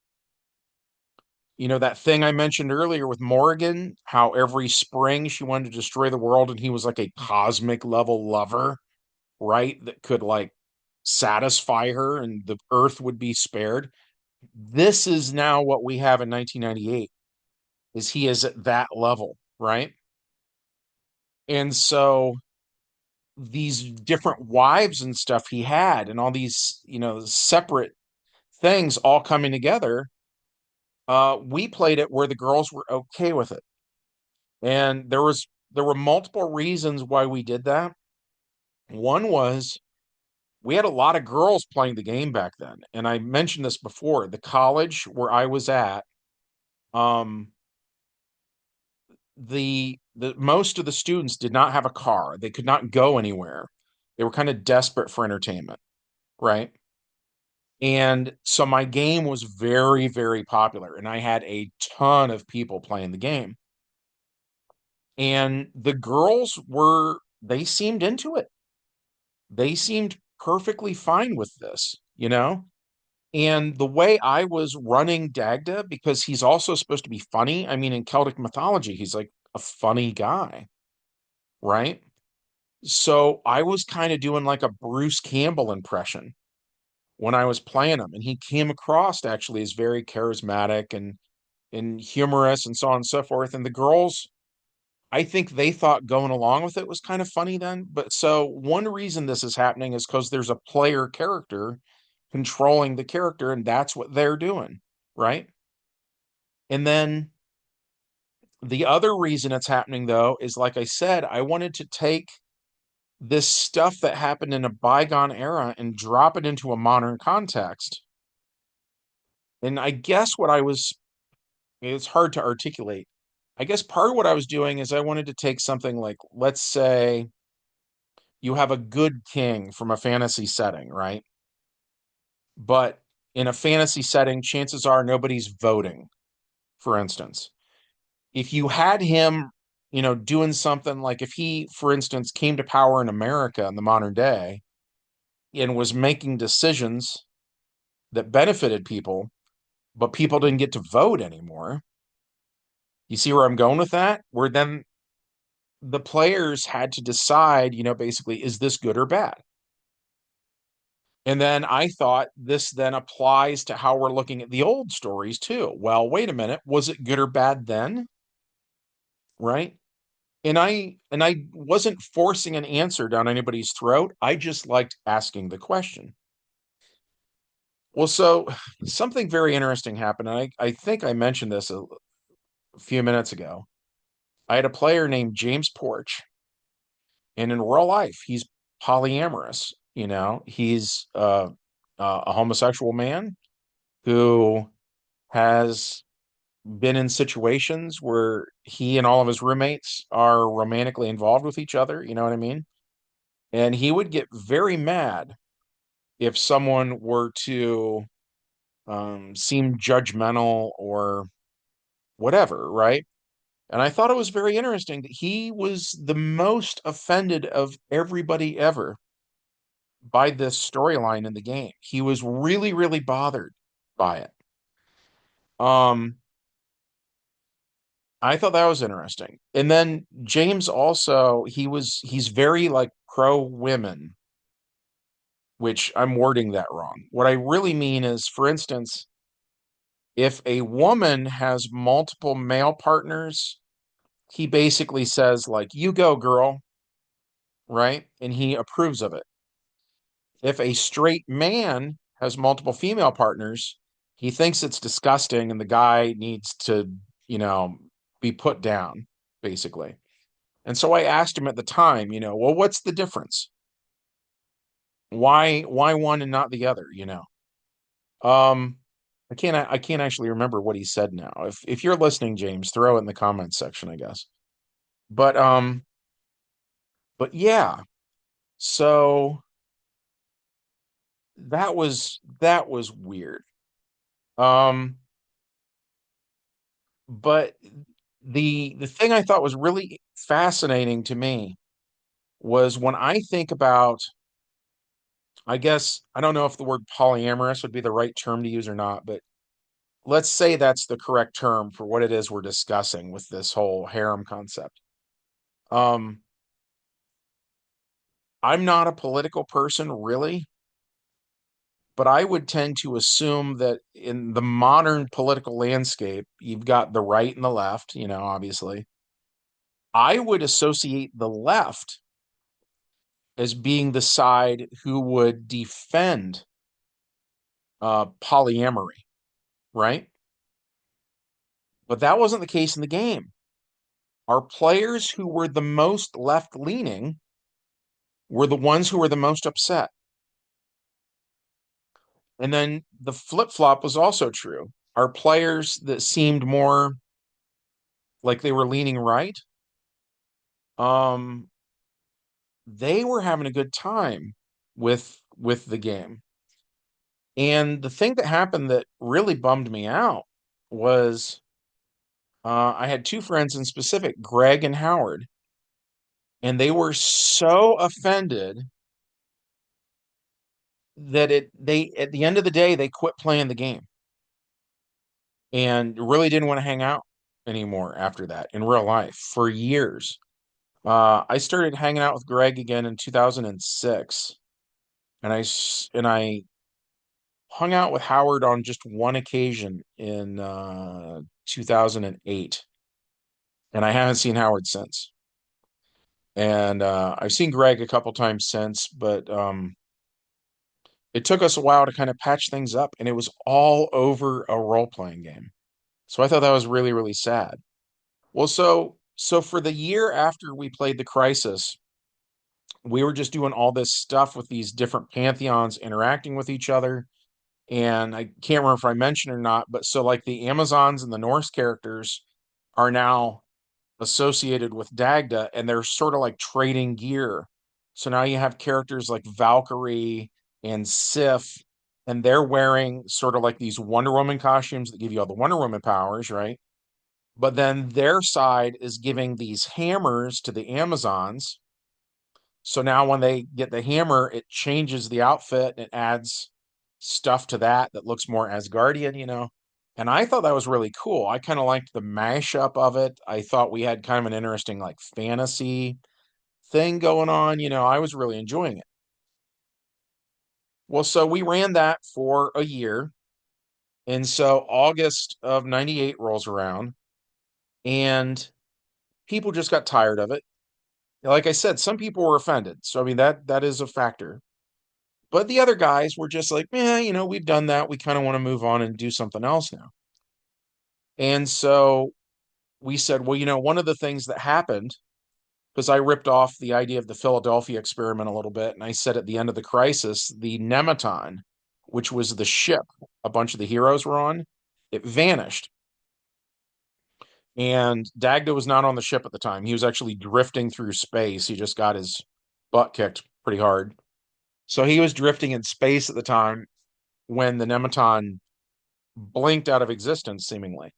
that thing I mentioned earlier with Morrigan, how every spring she wanted to destroy the world and he was like a cosmic level lover, right? That could like satisfy her and the earth would be spared. This is now what we have in 1998 is he is at that level, right? And so these different wives and stuff he had and all these, separate things all coming together, we played it where the girls were okay with it. And there were multiple reasons why we did that. One was we had a lot of girls playing the game back then. And I mentioned this before, the college where I was at, um, the most of the students did not have a car. They could not go anywhere. They were kind of desperate for entertainment, right? And so my game was very, very popular, and I had a ton of people playing the game. And the girls they seemed into it. They seemed perfectly fine with this, And the way I was running Dagda, because he's also supposed to be funny. I mean, in Celtic mythology, he's like a funny guy, right? So I was kind of doing like a Bruce Campbell impression when I was playing him, and he came across actually as very charismatic and humorous and so on and so forth. And the girls, I think they thought going along with it was kind of funny then. But so one reason this is happening is because there's a player character controlling the character, and that's what they're doing, right? And then the other reason it's happening though is like I said, I wanted to take this stuff that happened in a bygone era and drop it into a modern context. And I guess it's hard to articulate. I guess part of what I was doing is I wanted to take something like, let's say you have a good king from a fantasy setting, right? But in a fantasy setting, chances are nobody's voting, for instance. If you had him, doing something like if he, for instance, came to power in America in the modern day and was making decisions that benefited people, but people didn't get to vote anymore. You see where I'm going with that? Where then the players had to decide, basically, is this good or bad? And then I thought this then applies to how we're looking at the old stories too. Well, wait a minute, was it good or bad then? Right? And I wasn't forcing an answer down anybody's throat. I just liked asking the question. Well, so something very interesting happened. I think I mentioned this a few minutes ago. I had a player named James Porch, and in real life, he's polyamorous. He's a homosexual man who has been in situations where he and all of his roommates are romantically involved with each other. You know what I mean? And he would get very mad if someone were to seem judgmental or whatever, right? And I thought it was very interesting that he was the most offended of everybody ever by this storyline in the game. He was really, really bothered by it. Um, I thought that was interesting. And then James also, he's very like pro women, which I'm wording that wrong. What I really mean is, for instance, if a woman has multiple male partners, he basically says like, "You go, girl," right? And he approves of it. If a straight man has multiple female partners, he thinks it's disgusting and the guy needs to, you know, be put down, basically. And so I asked him at the time, well, what's the difference? Why one and not the other, Um, I can't actually remember what he said now. If you're listening, James, throw it in the comments section, I guess. But yeah, so that was weird. Um, but the thing I thought was really fascinating to me was when I think about, I guess I don't know if the word polyamorous would be the right term to use or not, but let's say that's the correct term for what it is we're discussing with this whole harem concept. Um, I'm not a political person really, but I would tend to assume that in the modern political landscape, you've got the right and the left, obviously. I would associate the left as being the side who would defend polyamory, right? But that wasn't the case in the game. Our players who were the most left leaning were the ones who were the most upset. And then the flip flop was also true. Our players that seemed more like they were leaning right, um, they were having a good time with the game. And the thing that happened that really bummed me out was I had two friends in specific, Greg and Howard, and they were so offended that they at the end of the day they quit playing the game and really didn't want to hang out anymore after that in real life for years. I started hanging out with Greg again in 2006, and I hung out with Howard on just one occasion in 2008, and I haven't seen Howard since. And I've seen Greg a couple times since, but it took us a while to kind of patch things up, and it was all over a role-playing game. So I thought that was really, really sad. Well, so for the year after we played the Crisis, we were just doing all this stuff with these different pantheons interacting with each other. And I can't remember if I mentioned or not, but so like the Amazons and the Norse characters are now associated with Dagda, and they're sort of like trading gear. So now you have characters like Valkyrie and Sif, and they're wearing sort of like these Wonder Woman costumes that give you all the Wonder Woman powers, right? But then their side is giving these hammers to the Amazons. So now when they get the hammer, it changes the outfit and it adds stuff to that looks more Asgardian. And I thought that was really cool. I kind of liked the mashup of it. I thought we had kind of an interesting like fantasy thing going on. I was really enjoying it. Well, so we ran that for a year. And so August of 98 rolls around and people just got tired of it. Like I said, some people were offended. So I mean that is a factor. But the other guys were just like, yeah, we've done that. We kind of want to move on and do something else now. And so we said, well, one of the things that happened, because I ripped off the idea of the Philadelphia experiment a little bit, and I said at the end of the crisis, the Nematon, which was the ship a bunch of the heroes were on, it vanished. And Dagda was not on the ship at the time. He was actually drifting through space. He just got his butt kicked pretty hard. So he was drifting in space at the time when the Nematon blinked out of existence, seemingly.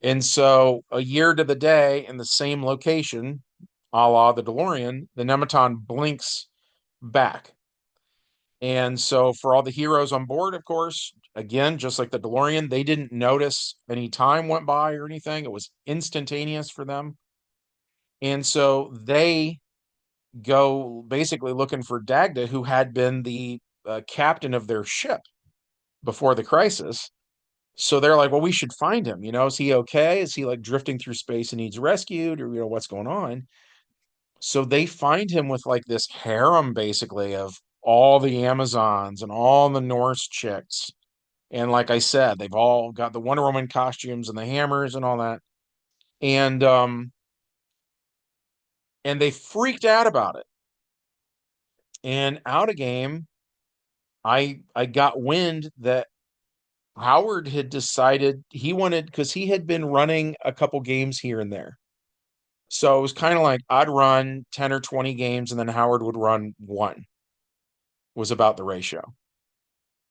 And so a year to the day in the same location, a la the DeLorean, the Nematon blinks back. And so for all the heroes on board, of course, again, just like the DeLorean, they didn't notice any time went by or anything. It was instantaneous for them. And so they go basically looking for Dagda, who had been the captain of their ship before the crisis. So they're like, well, we should find him. Is he okay? Is he like drifting through space and needs rescued, or what's going on? So they find him with like this harem basically of all the Amazons and all the Norse chicks. And like I said, they've all got the Wonder Woman costumes and the hammers and all that. And and they freaked out about it. And out of game, I got wind that Howard had decided he wanted, because he had been running a couple games here and there. So it was kind of like I'd run 10 or 20 games and then Howard would run one, was about the ratio.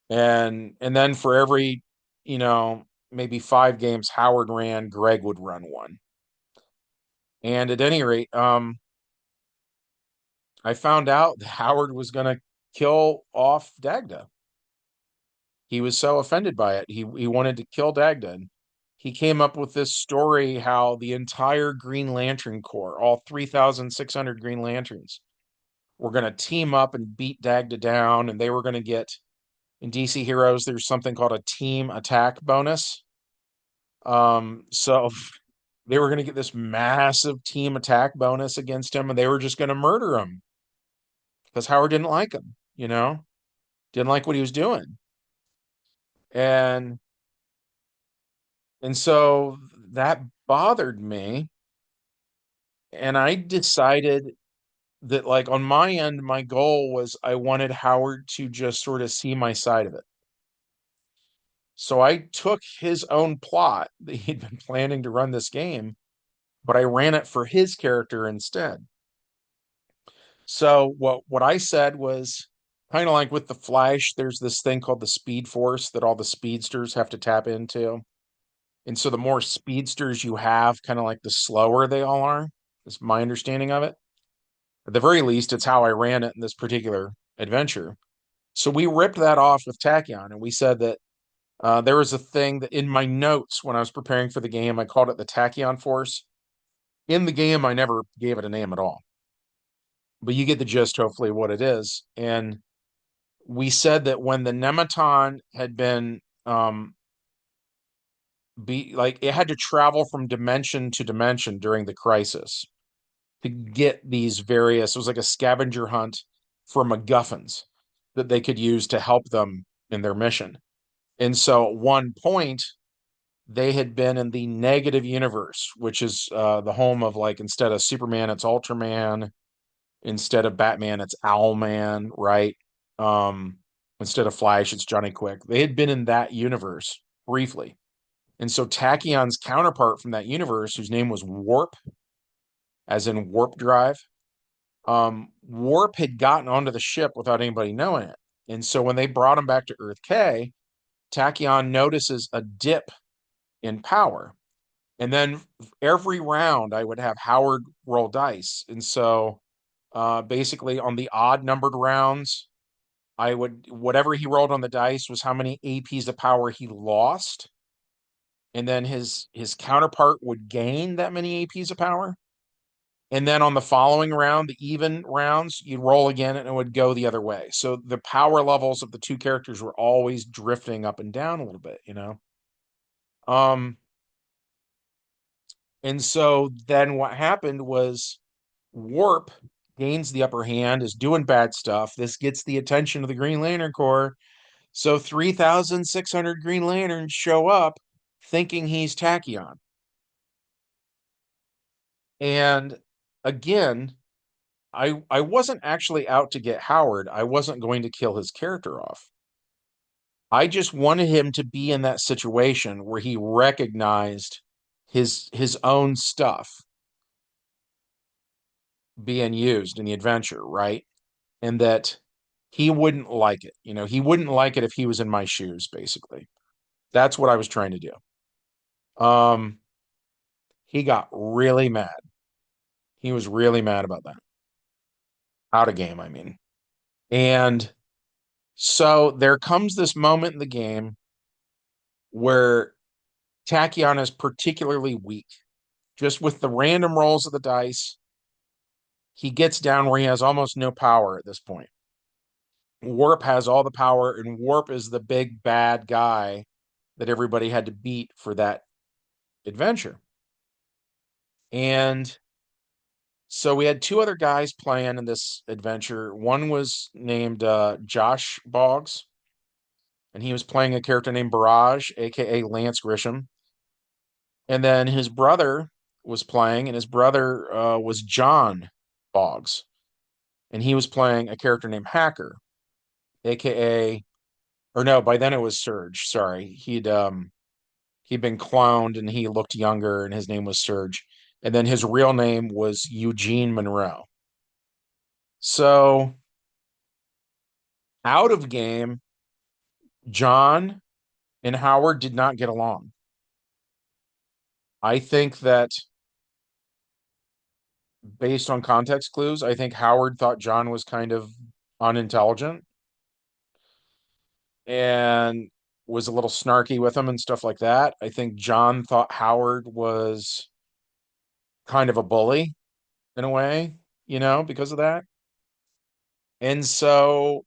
And then for every, you know, maybe 5 games Howard ran, Greg would run one. And at any rate, I found out that Howard was going to kill off Dagda. He was so offended by it. He wanted to kill Dagda. And he came up with this story how the entire Green Lantern Corps, all 3,600 Green Lanterns, were going to team up and beat Dagda down, and they were going to get in DC Heroes. There's something called a team attack bonus. So they were going to get this massive team attack bonus against him, and they were just going to murder him because Howard didn't like him. Didn't like what he was doing, and so that bothered me, and I decided that like on my end, my goal was I wanted Howard to just sort of see my side of it. So I took his own plot that he'd been planning to run this game, but I ran it for his character instead. So what I said was kind of like with the Flash, there's this thing called the Speed Force that all the speedsters have to tap into. And so the more speedsters you have, kind of like the slower they all are. Is my understanding of it. At the very least, it's how I ran it in this particular adventure. So we ripped that off with Tachyon, and we said that there was a thing that in my notes when I was preparing for the game, I called it the Tachyon Force. In the game, I never gave it a name at all, but you get the gist, hopefully, of what it is. And we said that when the Nematon had been be like it had to travel from dimension to dimension during the crisis to get these various, it was like a scavenger hunt for MacGuffins that they could use to help them in their mission. And so at one point, they had been in the negative universe, which is the home of like instead of Superman, it's Ultraman. Instead of Batman, it's Owlman, right? Um, Instead of Flash, it's Johnny Quick. They had been in that universe briefly. And so Tachyon's counterpart from that universe, whose name was Warp, as in warp drive, Warp had gotten onto the ship without anybody knowing it. And so when they brought him back to Earth K, Tachyon notices a dip in power. And then every round, I would have Howard roll dice. And so basically, on the odd numbered rounds, I would, whatever he rolled on the dice was how many APs of power he lost. And then his counterpart would gain that many APs of power. And then on the following round, the even rounds, you'd roll again and it would go the other way. So the power levels of the two characters were always drifting up and down a little bit. Um, and so then what happened was Warp gains the upper hand, is doing bad stuff. This gets the attention of the Green Lantern Corps. So 3,600 Green Lanterns show up thinking he's Tachyon. And again, I wasn't actually out to get Howard. I wasn't going to kill his character off. I just wanted him to be in that situation where he recognized his own stuff being used in the adventure, right? And that he wouldn't like it. He wouldn't like it if he was in my shoes, basically. That's what I was trying to do. Um, he got really mad. He was really mad about that. Out of game, I mean. And so there comes this moment in the game where Tachyon is particularly weak. Just with the random rolls of the dice, he gets down where he has almost no power at this point. Warp has all the power, and Warp is the big bad guy that everybody had to beat for that adventure. And so we had two other guys playing in this adventure. One was named Josh Boggs, and he was playing a character named Barrage, aka Lance Grisham. And then his brother was playing, and his brother was John Boggs, and he was playing a character named Hacker, aka, or no, by then it was Surge. Sorry, he'd been cloned and he looked younger, and his name was Surge. And then his real name was Eugene Monroe. So out of game, John and Howard did not get along. I think that based on context clues, I think Howard thought John was kind of unintelligent and was a little snarky with him and stuff like that. I think John thought Howard was kind of a bully in a way, because of that. And so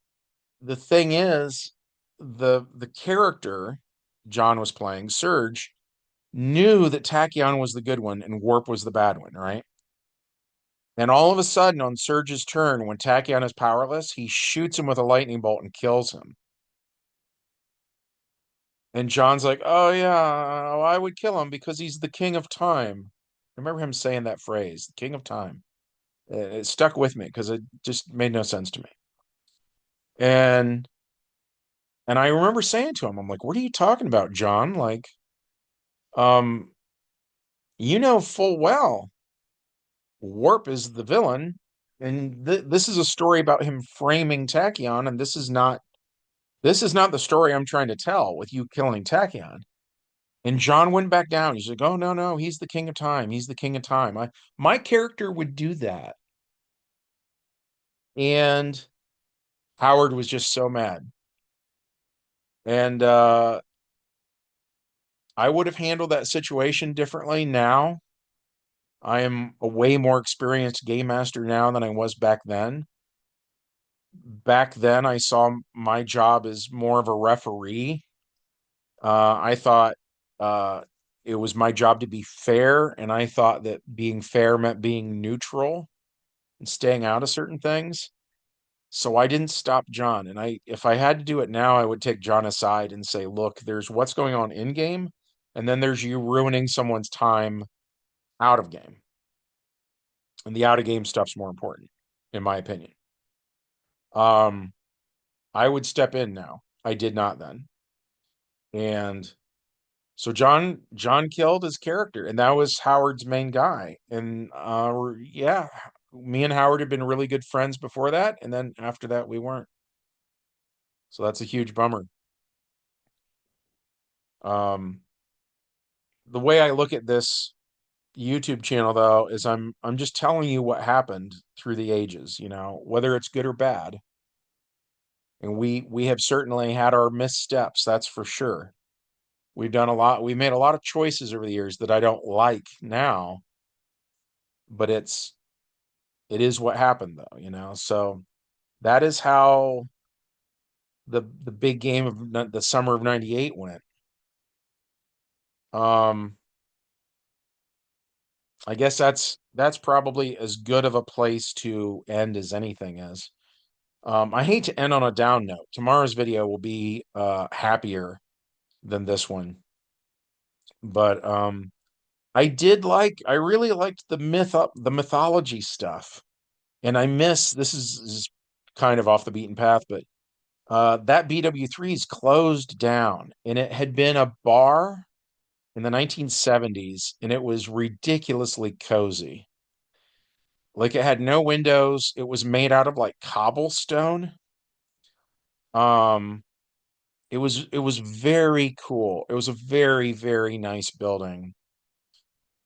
the thing is, the character John was playing, Surge, knew that Tachyon was the good one and Warp was the bad one, right? And all of a sudden, on Surge's turn, when Tachyon is powerless, he shoots him with a lightning bolt and kills him. And John's like, "Oh yeah, I would kill him because he's the king of time." I remember him saying that phrase, "the king of time." It stuck with me because it just made no sense to me. And and I remember saying to him, "I'm like, what are you talking about, John? Like, um, you know full well Warp is the villain, and this is a story about him framing Tachyon, and this is not the story I'm trying to tell with you killing Tachyon." And John went back down. He's like, "Oh no, no, he's the king of time. He's the king of time. My character would do that." And Howard was just so mad. And I would have handled that situation differently now. I am a way more experienced game master now than I was back then. Back then, I saw my job as more of a referee. I thought uh, it was my job to be fair, and I thought that being fair meant being neutral and staying out of certain things. So I didn't stop John. And if I had to do it now, I would take John aside and say, "Look, there's what's going on in game, and then there's you ruining someone's time out of game. And the out of game stuff's more important, in my opinion." Um, I would step in now. I did not then. And so John killed his character, and that was Howard's main guy. And yeah, me and Howard had been really good friends before that, and then after that we weren't. So that's a huge bummer. Um, the way I look at this YouTube channel though is I'm just telling you what happened through the ages, whether it's good or bad. And we have certainly had our missteps, that's for sure. We made a lot of choices over the years that I don't like now, but it is what happened though. So that is how the big game of the summer of 98 went. Um I guess that's probably as good of a place to end as anything is. I hate to end on a down note. Tomorrow's video will be happier than this one. But I really liked the mythology stuff. And I miss, this is kind of off the beaten path, but that BW3's closed down and it had been a bar in the 1970s and it was ridiculously cozy. Like it had no windows. It was made out of like cobblestone. Um, it was very cool. It was a very, very nice building.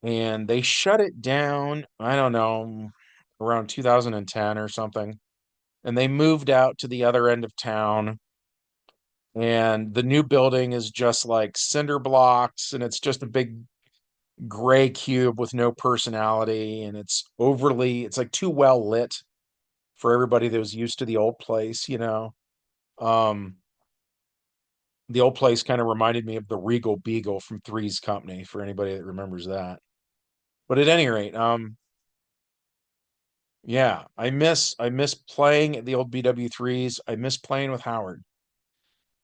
And they shut it down, I don't know, around 2010 or something. And they moved out to the other end of town. And the new building is just like cinder blocks, and it's just a big gray cube with no personality. And it's like too well lit for everybody that was used to the old place. Um, the old place kind of reminded me of the Regal Beagle from Three's Company, for anybody that remembers that. But at any rate, yeah, I miss playing the old BW3s. I miss playing with Howard.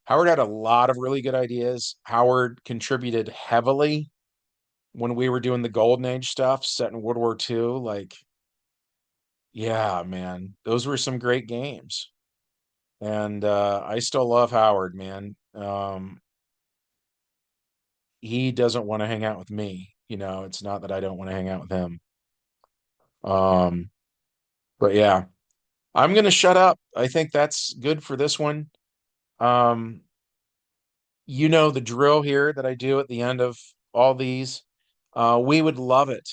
Howard had a lot of really good ideas. Howard contributed heavily when we were doing the Golden Age stuff set in World War II. Like, yeah, man, those were some great games. And I still love Howard, man. He doesn't want to hang out with me. It's not that I don't want to hang out with him. Um, but yeah, I'm gonna shut up. I think that's good for this one. Um, you know the drill here that I do at the end of all these. We would love it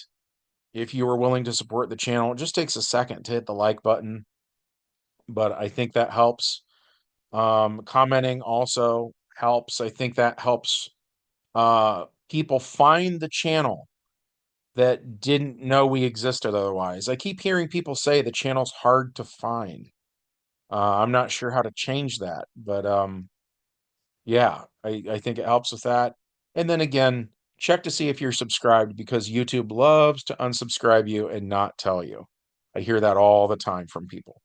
if you were willing to support the channel. It just takes a second to hit the like button, but I think that helps. Commenting also helps. I think that helps people find the channel that didn't know we existed otherwise. I keep hearing people say the channel's hard to find. I'm not sure how to change that, but yeah, I think it helps with that. And then again, check to see if you're subscribed because YouTube loves to unsubscribe you and not tell you. I hear that all the time from people.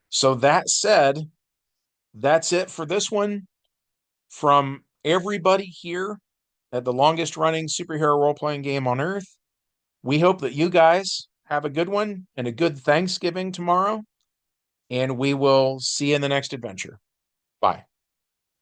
So that said, that's it for this one from everybody here at the longest running superhero role playing game on earth. We hope that you guys have a good one and a good Thanksgiving tomorrow, and we will see you in the next adventure. Bye.